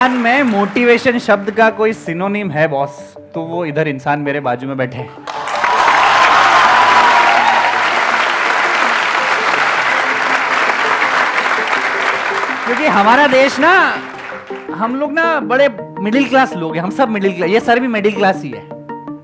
में मोटिवेशन शब्द का कोई सिनोनिम है बॉस, तो वो इधर इंसान मेरे बाजू में बैठे हैं। क्योंकि हमारा देश ना, हम लोग ना बड़े मिडिल क्लास लोग हैं, हम सब मिडिल क्लास, ये सर भी मिडिल क्लास ही है।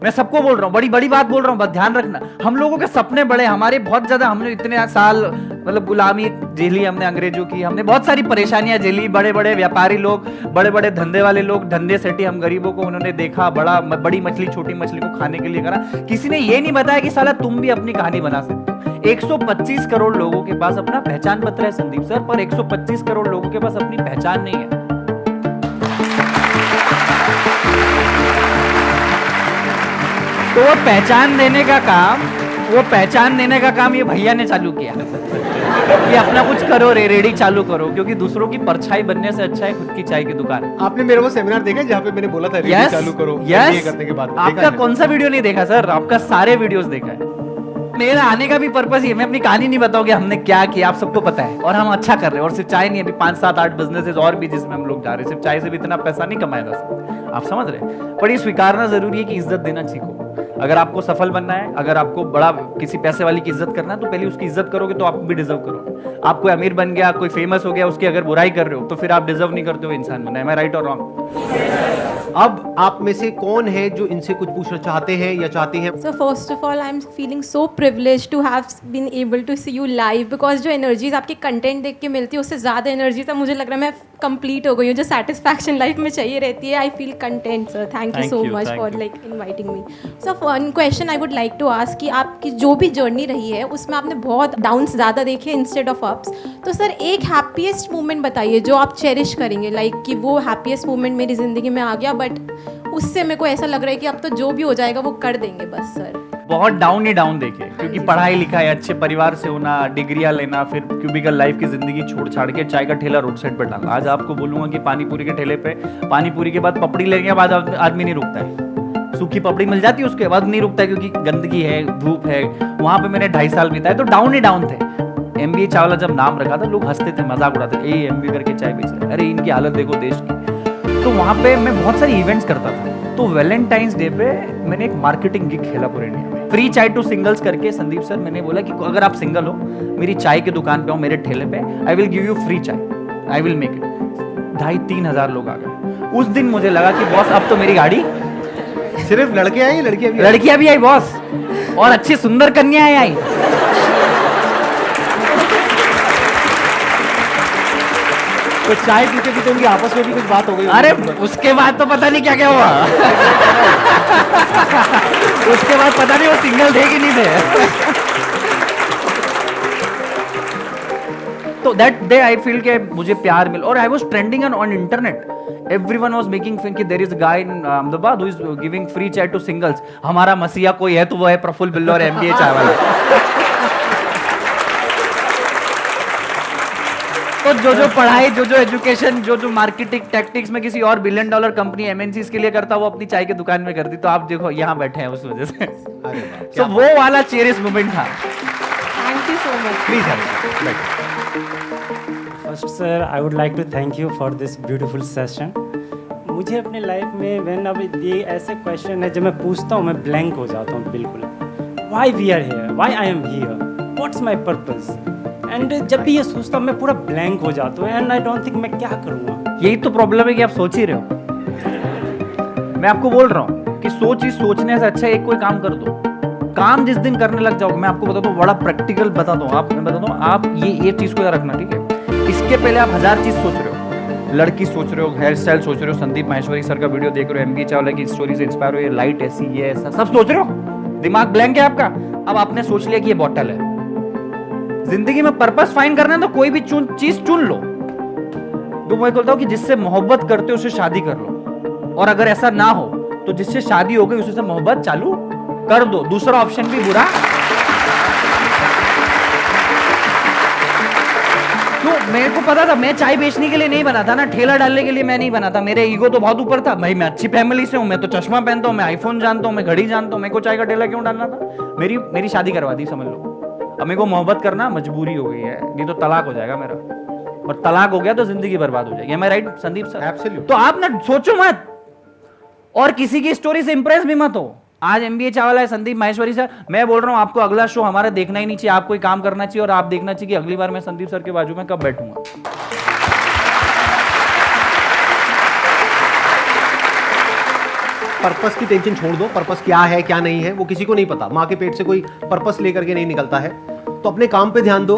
मैं सबको बोल रहा हूँ, बड़ी बड़ी बात बोल रहा हूँ, बस ध्यान रखना। हम लोगों के सपने बड़े, हमारे बहुत ज्यादा, हमने इतने साल मतलब गुलामी झेली हमने अंग्रेजों की, हमने बहुत सारी परेशानियां झेली। बड़े बड़े व्यापारी लोग, बड़े बड़े धंधे वाले लोग, धंधे सेठी हम गरीबों को उन्होंने देखा, बड़ी मछली छोटी मछली को खाने के लिए करा। किसी ने ये नहीं बताया कि साला तुम भी अपनी कहानी बना सकते हो। 125 करोड़ लोगों के पास अपना पहचान पत्र है संदीप सर, पर 125 करोड़ लोगों के पास अपनी पहचान नहीं है। तो वो पहचान देने का काम ये भैया ने चालू किया कि अपना कुछ करो, रेडी चालू करो, क्योंकि दूसरों की परछाई बनने से अच्छा है खुद की चाय की दुकान। आपने मेरे वो सेमिनार देखा जहाँ पे मैंने बोला था रेडी चालू करो, ये करने के बाद आपका कौन सा वीडियो नहीं देखा सर? आपका सारे वीडियोस देखा है। मेरा आने का भी पर्पस ही है, मैं अपनी कहानी नहीं बताऊंगी हमने क्या किया, आप सबको पता है, और हम अच्छा कर रहे हैं। और सिर्फ चाय नहीं, अभी 5, 7, 8 बिजनेसेस और भी जिसमें हम लोग जा रहे हैं। सिर्फ चाय से भी इतना पैसा नहीं कमाया जा सकता, आप समझ रहे हैं। पर ये स्वीकारना जरूरी है कि इज्जत देना सीखो। अगर आपको सफल बनना है, अगर आपको बड़ा किसी पैसे वाली की इज्जत करना है, तो पहले उसकी इज्जत करोगे तो आप भी डिजर्व करोगे। आप कोई अमीर बन गया, कोई फेमस हो गया, उसकी अगर बुराई कर रहे हो तो फिर आप डिजर्व नहीं करते हो इंसान बनना। एम आई राइट और रॉन्ग? अब आप में से कौन है जो इनसे कुछ पूछना चाहते हैं या चाहती हैं? So first of all, I'm feeling so privileged to have been able to see you live, because जो एनर्जीज आपके कंटेंट देख के मिलती है उससे ज़्यादा एनर्जीज मुझे लग रहा है मैं कंप्लीट हो गई हूँ। जो सेटिस्फैक्शन लाइफ में चाहिए रहती है, I feel content sir. Thank you so much for like inviting me. So one question I would like to ask कि आपकी जो भी जर्नी रही है उसमें आपने बहुत डाउन्स ज़्यादा देखे इंस्टेड ऑफ अप्स। तो सर एक हैप्पीएस्ट मोमेंट बताइए जो आप चेरिश करेंगे, लाइक कि वो हैप्पीएस्ट मोमेंट मेरी ज़िंदगी में आ गया, बट उससे मेरे को ऐसा लग रहा है कि अब तो जो भी हो जाएगा वो कर देंगे बस सर। बहुत डाउन ही डाउन देखे, क्योंकि पढ़ाई लिखाई, अच्छे परिवार से होना, डिग्रियां लेना, फिर क्यूबिकल लाइफ की जिंदगी छोड़ छाड़ के चाय का ठेला रोड साइड पर डालना। आज आपको बोलूंगा कि पानीपुरी के ठेले पे पानीपुरी के बाद पपड़ी लेने के बाद आदमी नहीं रुकता है। सूखी पपड़ी मिल जाती है उसके बाद नहीं रुकता है, क्योंकि गंदगी है, धूप है। वहां पे मैंने 2.5 साल बिताए, तो डाउन ही डाउन थे। MBA चावला जब नाम रखा था, लोग हंसते थे, मजाक उड़ाते थे, MBA करके चाय बेच रहे, अरे इनकी हालत देखो देश की। तो वहां पे मैं बहुत सारी इवेंट्स करता था। तो वैलेंटाइंस डे पे मैंने एक मार्केटिंग गिग खेला पूरे इंडिया में, फ्री चाय टू सिंगल्स करके। संदीप सर, मैंने बोला कि अगर आप सिंगल हो, मेरी चाय की दुकान पे हो, मेरे ठेले पे, I will give you free चाय, आई विल मेक इट। 2,500-3 हजार लोग आ गए। उस दिन मुझे लगा कि बॉस अब तो मेरी गाड़ी। सिर्फ लड़के आई, लड़कियां भी आई बॉस, और अच्छी सुंदर कन्याएं आई। तो चाय पीते पीते उनकी आपस में भी कुछ बात हो गई? अरे उसके बाद तो पता नहीं क्या क्या हुआ। उसके बाद पता नहीं वो सिंगल थे कि नहीं थे। तो दैट डे आई फील के मुझे प्यार मिला, और I was trending on internet. Everyone was making fun कि there is a guy in Ahmedabad who is giving free chai to singles. हमारा मसीहा कोई है तो वो है प्रफुल्ल बिल्लो और MBA चाय वाला। तो जो पढ़ाई, जो एजुकेशन, जो मार्केटिंग टैक्टिक्स में किसी और $1 बिलियन कंपनी MNCs के लिए करता, वो अपनी चाय की दुकान में करती। तो आप देखो यहाँ बैठे हैं उस वजह से। तो वो वाला चेरिश मोमेंट था। Thank you so much. Please first sir, I would like to thank you for this beautiful session. मुझे अपने लाइफ में व्हेन अब ये ऐसे क्वेश्चन है जब मैं पूछता हूँ मैं ब्लैंक हो जाता हूँ बिल्कुल। Why we are here, why I am here, what's my purpose. And जब भी ये सोचता हूँ मैं पूरा ब्लैंक हो जाता हूँ, एंड आई डोंट थिंक मैं क्या करूँगा। यही तो प्रॉब्लम है कि आप सोच ही रहे हो। मैं आपको बोल रहा हूँ कि सोचने से अच्छा एक कोई काम कर दो। काम जिस दिन करने लग जाओ, मैं आपको बताता हूँ, बड़ा प्रैक्टिकल बताता हूँ। मैं बताता हूँ, आप ये चीज को याद रखना, ठीक है? इसके पहले आप 1000 चीज सोच रहे हो, लड़की सोच रहे हो, हेयर स्टाइल सोच रहे हो, संदीप माहेश्वरी सर का वीडियो देख रहे हो, MBA चावला की स्टोरी से इंस्पायर हो, ये लाइट ऐसी, ये ऐसा सब सोच रहे हो, दिमाग ब्लैंक है आपका। अब आपने सोच लिया कि ये बॉटल है। जिंदगी में पर्पस फाइंड करना है तो कोई भी चीज चुन लो। तो मैं बोलता हूँ कि जिससे मोहब्बत करते हो उससे शादी कर लो, और अगर ऐसा ना हो तो जिससे शादी हो गई उससे मोहब्बत चालू कर दो। दूसरा ऑप्शन भी बुरा। तो मेरे को पता था, मैं चाय बेचने के लिए नहीं बना था ना, ठेला डालने के लिए मैं नहीं बना था। मेरे ईगो तो बहुत ऊपर था भाई, मैं अच्छी फैमिली से हूँ, मैं तो चश्मा पहनता हूँ, मैं आईफोन जानता हूँ, मैं घड़ी जानता हूँ, मेरे को चाय का ठेला क्यों डालना था? मेरी शादी करवा दी, समझ लो। अब मेरे को मोहब्बत करना मजबूरी हो गई है, नहीं तो तलाक हो जाएगा मेरा। और तलाक हो गया तो जिंदगी बर्बाद हो जाएगी। एम आई राइट संदीप सर? Absolutely. तो आप ना सोचो मत और किसी की स्टोरी से इंप्रेस भी मत हो। आज एमबीए चावला है संदीप माहेश्वरी सर, मैं बोल रहा हूं आपको अगला शो हमारा देखना ही नहीं चाहिए, आप कोई काम करना चाहिए और आप देखना चाहिए कि अगली बार मैं संदीप सर के बाजू में कब बैठूंगा। पर्पस की टेंशन छोड़ दो, पर्पस क्या है क्या नहीं है वो किसी को नहीं पता। माँ के पेट से कोई पर्पस लेकर के नहीं निकलता है। तो अपने काम पे ध्यान दो,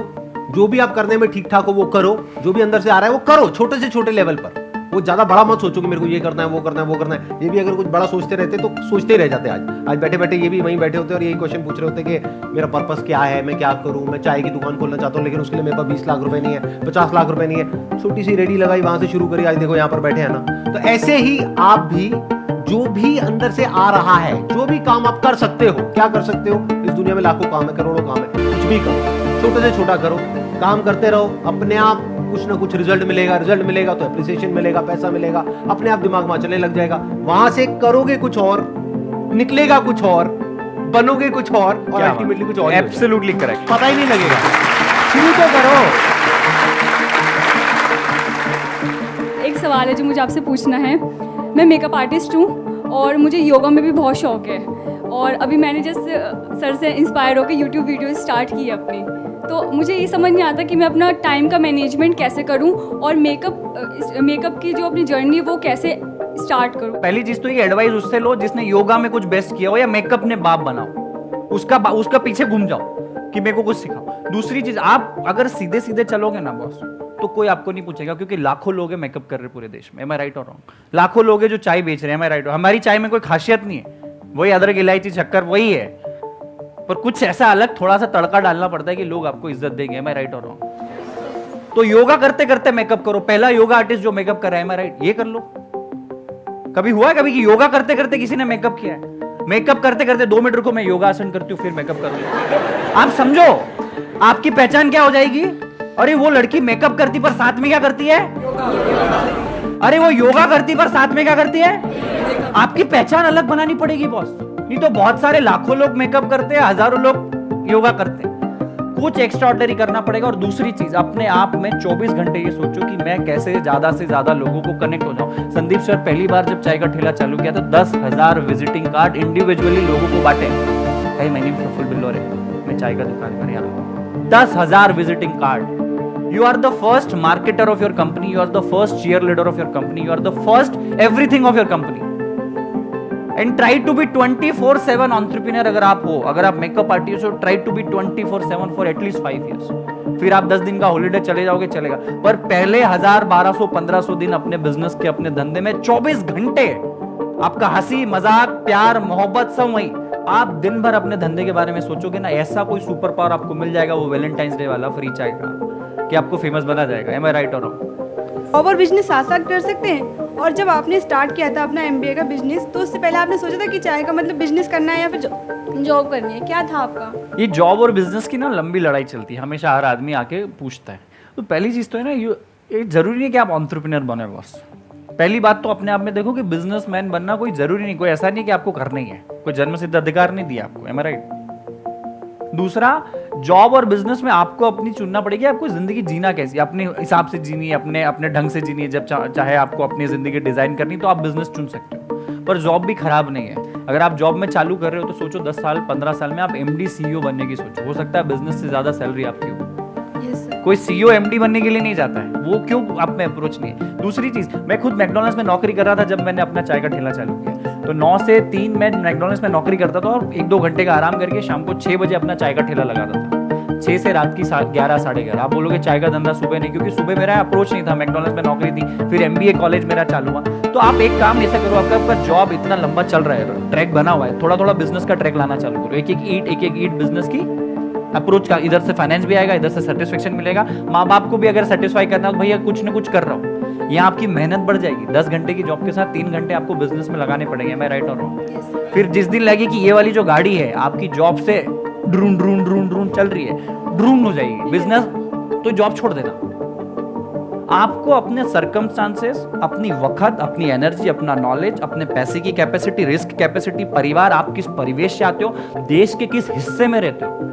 जो भी आप करने में ठीक ठाक हो वो करो, जो भी अंदर से आ रहा है वो करो, छोटे से छोटे लेवल पर। वो ज्यादा बड़ा मत सोचो कि मेरे को ये करना है वो करना है वो करना है। ये भी अगर कुछ बड़ा सोचते रहते तो सोचते ही रह जाते। आज बैठे बैठे ये भी वहीं बैठे होते और यही क्वेश्चन पूछ रहे होते कि मेरा पर्पस क्या है, मैं क्या करूं, मैं चाय की दुकान खोलना चाहता हूं लेकिन उसके लिए मेरे पास 20 लाख रुपए नहीं है, 50 लाख रुपए नहीं है। छोटी सी रेडी लगाई, वहां से शुरू करी, आज देखो यहाँ पर बैठे हैं ना। तो ऐसे ही आप भी जो भी अंदर से आ रहा है, जो भी काम आप कर सकते हो, क्या कर सकते हो, इस दुनिया में लाखों काम है, करोड़ों काम है, कुछ भी करो, छोटे से छोटा करो, काम करते रहो, अपने आप कुछ ना कुछ रिजल्ट मिलेगा तो एप्रिसिएशन मिलेगा, पैसा मिलेगा, अपने आप दिमाग वहां चलने लग जाएगा। वहां से करोगे कुछ और, निकलेगा कुछ और, बनोगे कुछ और अल्टीमेटली कुछ और। एब्सोल्युटली करेक्ट, पता ही नहीं लगेगा। शुरू तो करो। एक सवाल है जो मुझे आपसे पूछना है। मैं मेकअप आर्टिस्ट हूँ और मुझे योगा में भी बहुत शौक है और अभी मैंने जैसे सर से इंस्पायर होकर यूट्यूब वीडियो स्टार्ट की है अपनी। तो मुझे ये समझ नहीं आता कि मैं अपना टाइम का मैनेजमेंट कैसे करूँ और मेकअप की जो अपनी जर्नी वो कैसे स्टार्ट करूँ। पहली चीज तो ये एडवाइस उससे लो जिसने योगा में कुछ बेस्ट किया हो या मेकअप ने बाप बनाओ, उसका पीछे घूम जाओ कि मेरे को कुछ सिखाओ। दूसरी चीज, आप अगर सीधे सीधे चलोगे ना बॉस तो कोई आपको नहीं पूछेगा, क्योंकि लाखों लोग हैं मेकअप कर रहे पूरे देश में। एम आई राइट और रॉन्ग? लाखों लोग हैं जो चाय बेच रहे हैं। एम आई राइट? हमारी चाय में कोई खासियत नहीं है, वही अदरक इलायची शक्कर वही है, पर कुछ ऐसा अलग थोड़ा सा तड़का डालना पड़ता है कि लोग आपको इज्जत देंगे। एम आई राइट और रॉन्ग? तो योगा करते करते मेकअप करो। पहला योगा आर्टिस्ट जो मेकअप कर रहा है, एम आई राइट? ये कर लो। कभी हुआ है कभी कि योगा करते करते किसी ने मेकअप किया है? मेकअप करते करते 2 मिनट रुको, मैं योगा आसन करती हूँ फिर मेकअप करूंगी। आप समझो आपकी पहचान क्या हो जाएगी। अरे वो लड़की मेकअप करती पर साथ में क्या करती है? अरे वो योगा करती पर साथ में क्या करती है? आपकी पहचान अलग बनानी पड़ेगी बॉस, नहीं तो बहुत सारे लाखों लोग मेकअप करते हैं, हजारों लोग योगा करते हैं। कुछ एक्स्ट्राऑर्डिनरी करना पड़ेगा। और दूसरी चीज, अपने आप में 24 घंटे ये सोचो कि मैं कैसे ज्यादा से ज्यादा लोगों को कनेक्ट हो जाऊं। संदीप सर पहली बार जब चाय का ठेला चालू किया तो 10,000 विजिटिंग कार्ड इंडिविजुअली लोगों को बांटे। भाई मैंने प्रफुल बिल्लोरे, मैं चाय का दुकान पर यहाँ 10,000 visiting card. You are the first marketer of your company. You are the first cheerleader of your company. You are the first everything of your company. And try to be 24/7 entrepreneur अगर आप हो, अगर आप makeup artist हो, try to be 24/7 for at least 5 years. फिर आप 10 दिन का हॉलीडे चले जाओगे, चलेगा, पर पहले 1000, 1200, 1500 दिन अपने बिजनेस के, अपने धंधे में 24 घंटे आपका हंसी मजाक प्यार मोहब्बत सब वही। आप दिन भर अपने धंधे के बारे में सोचोगे ना, ऐसा कोई सुपर पावर आपको मिल जाएगा, वो वैलेंटाइंस डे वाला फ्री चाय का, कि आपको फेमस बना जाएगा। एम आई राइट और रॉन्ग? जॉब और बिजनेस साथ साथ कर सकते हैं। और जब आपने स्टार्ट किया था अपना एमबीए का बिजनेस, तो उससे पहले आपने सोचा था कि चाय का मतलब बिजनेस करना है या फिर जॉब करनी है, क्या था आपका? ये जॉब और बिजनेस की ना लंबी लड़ाई चलती है, हमेशा हर आदमी आके पूछता है। तो पहली चीज तो है ना, ये जरूरी नहीं कि आप एंटरप्रेन्योर बने बॉस। पहली बात तो अपने आप में देखो कि बिजनेसमैन बनना कोई जरूरी नहीं, कोई ऐसा नहीं कि आपको करना ही है, कोई जन्म सिद्ध अधिकार नहीं दिया आपको। एम आई राइट? दूसरा, जॉब और बिजनेस में आपको अपनी चुनना पड़ेगी, आपको जिंदगी जीना कैसी, अपने हिसाब से जीनी है, अपने ढंग से जीनी है। जब चाहे आपको अपनी जिंदगी डिजाइन करनी तो आप बिजनेस चुन सकते हो, पर जॉब भी खराब नहीं है। अगर आप जॉब में चालू कर रहे हो तो सोचो 10 साल 15 साल में आप एमडी सीईओ बनने की सोचो, हो सकता है बिजनेस से ज्यादा सैलरी आपकी हो। कोई सीईओ एमडी बनने के लिए नहीं जाता है, वो क्यों? आप में अप्रोच नहीं है। दूसरी चीज, मैं खुद मैकडॉनल्ड्स में नौकरी कर रहा था जब मैंने अपना चाय का ठेला चालू किया, तो 9 से 3 मैं मैकडॉनल्ड्स में नौकरी करता था और 1-2 घंटे का आराम करके शाम को 6 बजे अपना चाय का ठेला लगाता था, 6 से रात की 11 साढ़े 11। आप बोलोगे चाय का धंधा सुबह नहीं, क्योंकि सुबह मेरा अप्रोच नहीं था, मैकडॉनल्ड्स में नौकरी थी, फिर एमबीए कॉलेज मेरा चालू हुआ। तो आप एक काम ऐसा करो, आपका जॉब इतना लंबा चल रहा है, ट्रैक बना हुआ है, थोड़ा थोड़ा बिजनेस का ट्रैक लाना चालू करो। एक एक ईट बिजनेस की अप्रोच का, इधर से फाइनेंस भी आएगा, इधर से सेटिस्फेक्शन मिलेगा, माँ बाप को भी अगर सेटिस्फाई करना हो तो भैया कुछ ना कुछ कर रहा हूँ, यहाँ आपकी मेहनत बढ़ जाएगी। 10 घंटे की जॉब के साथ 3 घंटे आपको बिजनेस में लगाने पड़ेंगे। मैं राइट और रॉन्ग? फिर जिस दिन लगे कि ये वाली जो गाड़ी है आपकी जॉब से ड्रून ड्रून ड्रून ड्रून चल रही है, ड्रून हो जाएगी बिजनेस, तो जॉब छोड़ देना। आपको अपने सर्कमस्टांसेस, अपनी वक्त, अपनी एनर्जी, अपना नॉलेज, अपने पैसे की कैपेसिटी, रिस्क कैपेसिटी, परिवार, आप किस परिवेश से आते हो, देश के किस हिस्से में रहते हो,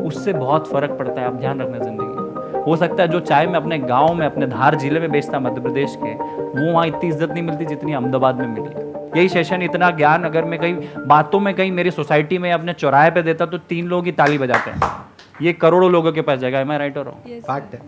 उससे बहुत फर्क पड़ता है। आप ध्यान रखना जिंदगी। हो सकता है जो चाय मैं अपने गांव में, अपने धार जिले में बेचता मध्य प्रदेश के, वो वहाँ इतनी इज्जत नहीं मिलती जितनी अहमदाबाद में मिली। यही सेशन, इतना ज्ञान अगर मैं कहीं बातों में, कहीं मेरी सोसाइटी में अपने चौराहे पे देता तो 3 लोग ही ताली बजाते हैं, ये करोड़ों लोगों के पास जाएगा। मैं राइट हो रहा हूँ? फैक्ट है।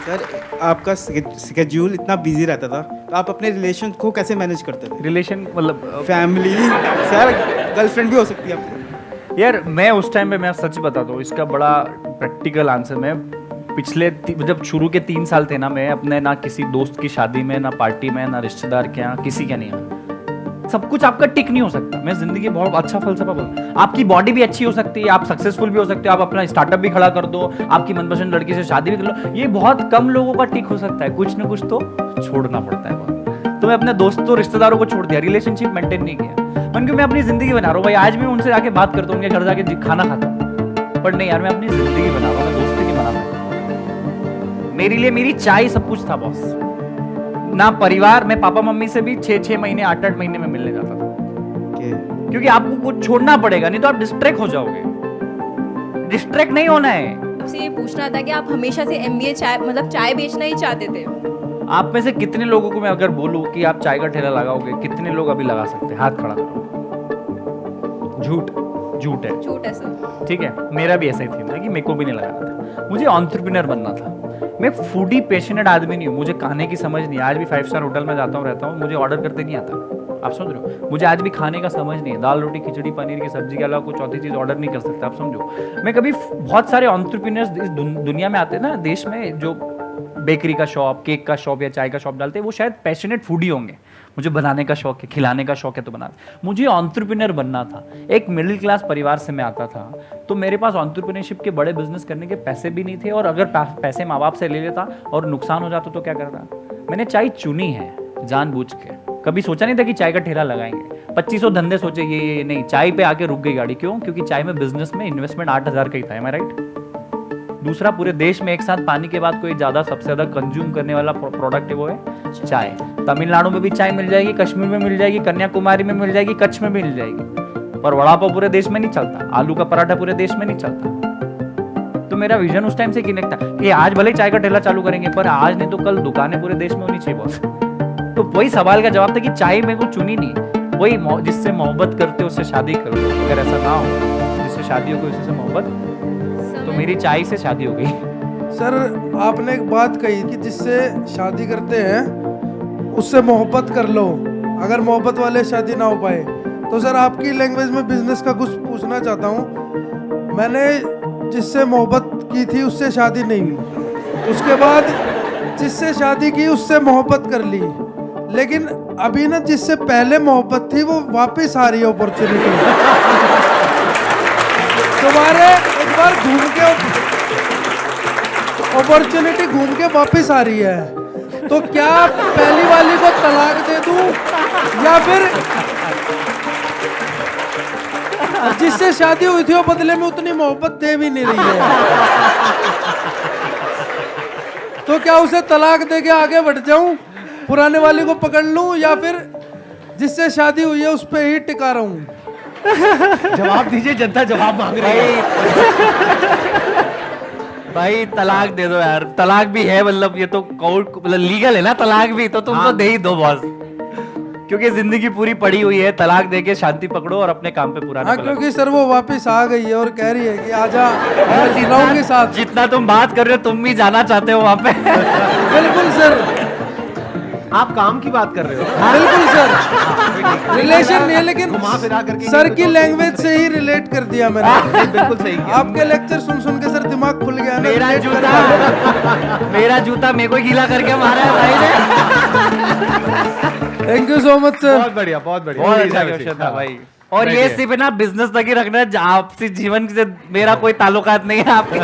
सर, आपका स्केड्यूल इतना बिजी रहता था, तो आप अपने रिलेशन को कैसे मैनेज करते थे? रिलेशन मतलब फैमिली, सर गर्लफ्रेंड भी हो सकती है आपकी। यार मैं उस टाइम पे, मैं सच बताता हूँ, इसका बड़ा प्रैक्टिकल आंसर, मैं पिछले जब शुरू के 3 साल थे ना, मैं अपने ना किसी दोस्त की शादी में, ना पार्टी में, ना रिश्तेदार के यहाँ, किसी के नहीं आया। सब कुछ आपका टिक नहीं हो सकता। मैं जिंदगी बहुत अच्छा फलसफा बोलता हूँ। आपकी बॉडी भी अच्छी हो सकती है, आप सक्सेसफुल भी हो सकते हो, आप अपना स्टार्टअप भी खड़ा कर दो, आपकी मनपसंद लड़की से शादी भी कर लो, ये बहुत कम लोगों का टिक हो सकता है। कुछ ना कुछ तो छोड़ना पड़ता है बहुत। तो मैं अपने दोस्तों रिश्तेदारों को छोड़ दिया, रिलेशनशिप मेंटेन नहीं किया। मन क्यों, मैं अपनी जिंदगी बना रहा हूँ भाई। आज मैं उनसे जाके बात करता हूँ, उनके घर जाके खाना खाता हूँ, पर नहीं यार, मैं अपनी जिंदगी बना रहा हूँ, मैं दोस्ती नहीं बना रहा। मेरे लिए मेरी चाय सब कुछ था बॉस। ना परिवार, मैं पापा मम्मी से भी 6-6 महीने, 8-8 महीने में मिलने जाता था, क्योंकि आपको कुछ छोड़ना पड़ेगा, नहीं तो आप डिस्ट्रैक्ट हो जाओगे। डिस्ट्रैक्ट नहीं होना है। आपसे ये पूछना था कि आप हमेशा से MBA चाय, मतलब चाय बेचना ही चाहते थे? आप में से कितने लोगों को मैं अगर बोलूं कि आप चाय का ठेला लगाओगे, कितने लोग अभी लगा सकते हैं? हाथ खड़ा करो। झूठ है। झूठ है सर। ठीक है, मेरा भी ऐसा ही था कि मेरे को भी नहीं लगाना था। मुझे एंटरप्रेन्योर बनना था। मैं फूडी पैशनेट आदमी नहीं हूँ, मुझे खाने की समझ नहीं। आज भी 5 स्टार होटल में जाता हूँ, रहता हूँ, मुझे ऑर्डर करते नहीं आता। आप समझ रहे हो? मुझे आज भी खाने का समझ नहीं है। दाल रोटी खिचड़ी पनीर की सब्जी के अलावा कुछ चौथी चीज ऑर्डर नहीं कर सकता। आप समझो, मैं कभी, बहुत सारे एंटरप्रेन्योर्स इस दुनिया में आते हैं ना, देश में, जो बेकरी का शॉप, केक का शॉप या चाय का शॉप डालते हैं, वो शायद पैशनेट फूडी होंगे। मुझे बनाने का शौक है, खिलाने का शौक है, तो बना। मुझे एंटरप्रेन्योर बनना था। एक मिडिल क्लास परिवार से मैं आता था, तो मेरे पास एंटरप्रेन्योरशिप के बड़े बिजनेस करने के पैसे भी नहीं थे, और अगर पैसे माँ बाप से ले लेता और नुकसान हो जाता तो क्या करता। मैंने चाय चुनी है जानबूझ के। कभी सोचा नहीं था कि चाय का ठेला लगाएंगे। 2500 धंधे सोचे, ये नहीं। चाय पे आके रुक गई गाड़ी। क्यों? क्योंकि चाय में बिजनेस में इन्वेस्टमेंट 8000 का ही था। मैं राइट? दूसरा, पूरे देश में एक साथ पानी के बाद कोई सबसे ज्यादा कंज्यूम करने वाला प्रोडक्ट है, वो है चाय। तमिलनाडु में भी चाय मिल जाएगी, कश्मीर में मिल जाएगी, कन्याकुमारी में मिल जाएगी, कच्छ में भी मिल जाएगी, पर वड़ा पाव पूरे देश में नहीं चलता, आलू का पराठा पूरे देश में नहीं चलता। तो मेरा विजन उस टाइम से कनेक्ट था कि आज भले चाय का ठेला चालू करेंगे, पर आज नहीं तो कल दुकानें पूरे देश में होनी चाहिए बॉस। तो वही सवाल का जवाब था कि चाय मेरे को चुनी नहीं। वही जिससे मोहब्बत करते हो उससे शादी करो। अगर ऐसा ना हो, जिससे शादी हो गई उसी से मोहब्बत, तो मेरी चाय से शादी हो गई। सर, आपने एक बात कही कि जिससे शादी करते हैं उससे मोहब्बत कर लो, अगर मोहब्बत वाले शादी ना हो पाए। तो सर, आपकी लैंग्वेज में बिजनेस का कुछ पूछना चाहता हूँ। मैंने जिससे मोहब्बत की थी उससे शादी नहीं हुई, उसके बाद जिससे शादी की उससे मोहब्बत कर ली, लेकिन अभी ना जिससे पहले मोहब्बत थी वो वापस आ रही है अपॉर्चुनिटी। दोबारा एक बार घूम के अपॉर्चुनिटी घूम के वापस आ रही है। तो क्या पहली वाली को तलाक दे दूं, या फिर जिससे शादी हुई थी वो बदले में उतनी मोहब्बत दे भी नहीं रही है, तो क्या उसे तलाक दे के आगे बढ़ जाऊं, पुराने वाली को पकड़ लूं, या फिर जिससे शादी हुई है उस पर ही टिका रहूं? जवाब दीजिए, जनता जवाब मांग रही है। भाई तलाक दे दो यार। तलाक भी है, मतलब ये तो कोर्ट, मतलब लीगल है ना तलाक भी, तो तुम तो दे ही दो बॉस, क्योंकि जिंदगी पूरी पड़ी हुई है। तलाक दे के शांति पकड़ो और अपने काम पे पूरा। हाँ, क्योंकि सर वो वापस आ गई है और कह रही है कि आजा, मैं जी रहा हूं के साथ। जितना तुम बात कर रहे हो, तुम भी जाना चाहते हो वहां पे। बिल्कुल सर, आप काम की बात कर रहे हो। बिल्कुल सर, रिलेशन नहीं है, लेकिन घुमा फिरा करके सर की लैंग्वेज से ही रिलेट कर दिया मैंने। बिल्कुल सही किया। आपके लेक्चर सुन सुन के सर दिमाग खुल गया ना। मेरा relate जूता करके। मेरा जूता मेरे को गीला करके मारा है भाई ने। Thank you so much sir. बहुत बढ़िया, बहुत बढ़िया। बहुत ये अच्छा वैसे, क्वेश्चन था हाँ। भाई। और ये सिर्फ ना बिजनेस तक ही रखना है, आपसी जीवन से मेरा कोई ताल्लुकात नहीं है आपके।